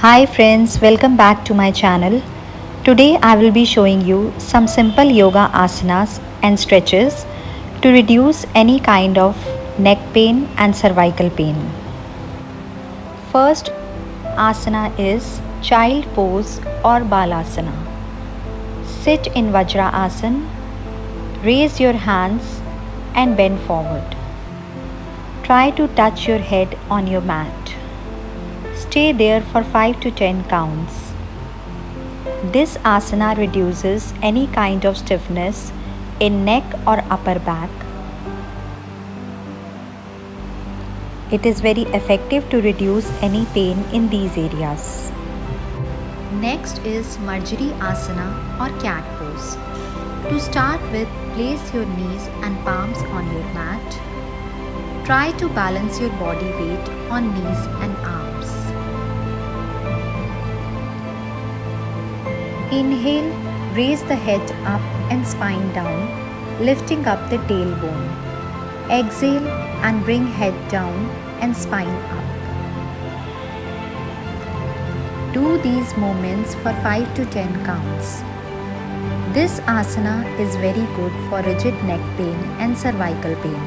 Hi friends, welcome back to my channel. Today I will be showing you some simple yoga asanas and stretches to reduce any kind of neck pain and cervical pain. First asana is child pose or balasana. Sit in Vajra asana, raise your hands and bend forward. Try to touch your head on your mat. Stay there for 5 to 10 counts. This asana reduces any kind of stiffness in neck or upper back. It is very effective to reduce any pain in these areas. Next is Marjari asana or cat pose. To start with, place your knees and palms on your mat. Try to balance your body weight on knees and arms. Inhale, raise the head up and spine down, lifting up the tailbone. Exhale and bring head down and spine up. Do these movements for 5 to 10 counts. This asana is very good for rigid neck pain and cervical pain.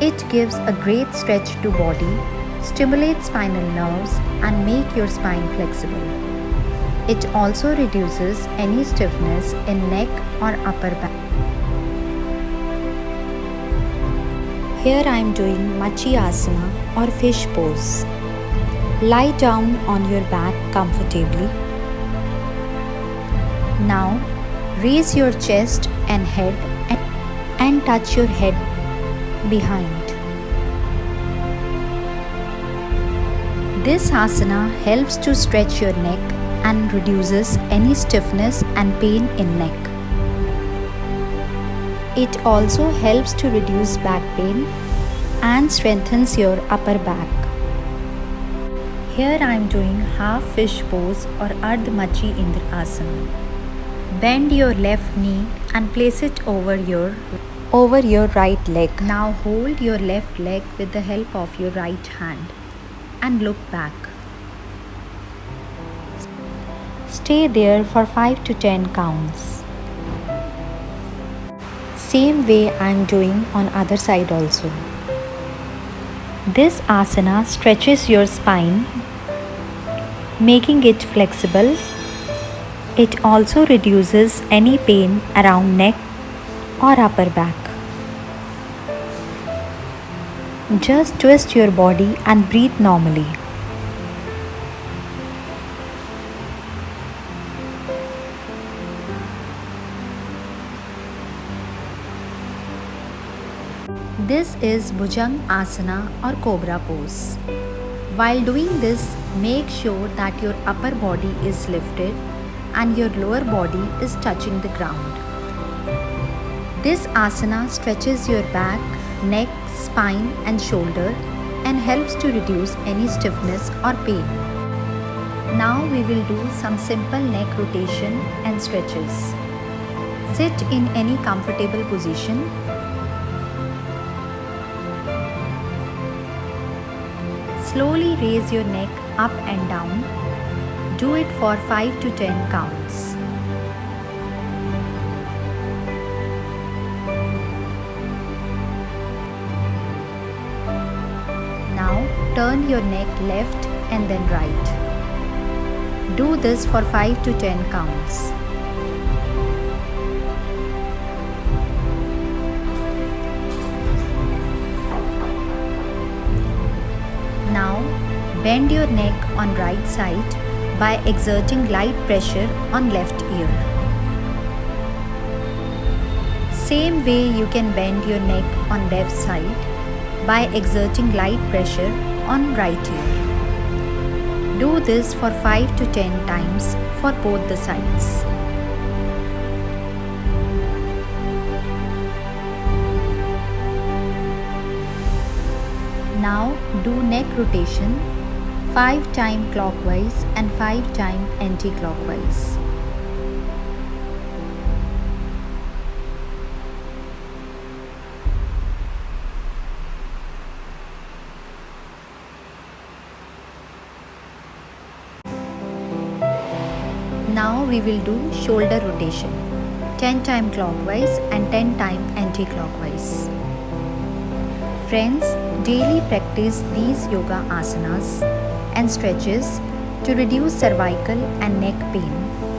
It gives a great stretch to body, stimulates spinal nerves and make your spine flexible. It also reduces any stiffness in neck or upper back. Here I am doing Machi asana or fish pose. Lie down on your back comfortably. Now raise your chest and head and touch your head behind. This asana helps to stretch your neck and reduces any stiffness and pain in neck. It also helps to reduce back pain and strengthens your upper back. Here I am doing half fish pose or Ardha Machi Indra asana. Bend your left knee and place it over your right leg. Now hold your left leg with the help of your right hand and look back. Stay there for 5 to 10 counts. Same way I am doing on other side also. This asana stretches your spine, making it flexible. It also reduces any pain around neck or upper back. Just twist your body and breathe normally. This is Bhujang asana or cobra pose. While doing this, make sure that your upper body is lifted and your lower body is touching the ground. This asana stretches your back, neck, spine and shoulder and helps to reduce any stiffness or pain. Now we will do some simple neck rotation and stretches. Sit in any comfortable position. Slowly raise your neck up and down. Do it for 5 to 10 counts. Now turn your neck left and then right. Do this for 5 to 10 counts. Now bend your neck on right side by exerting light pressure on left ear. Same way you can bend your neck on left side by exerting light pressure on right ear. Do this for 5 to 10 times for both the sides. Now do neck rotation 5 times clockwise and 5 times anti-clockwise. Now we will do shoulder rotation, 10 times clockwise and 10 times anti-clockwise. Friends, daily practice these yoga asanas and stretches to reduce cervical and neck pain.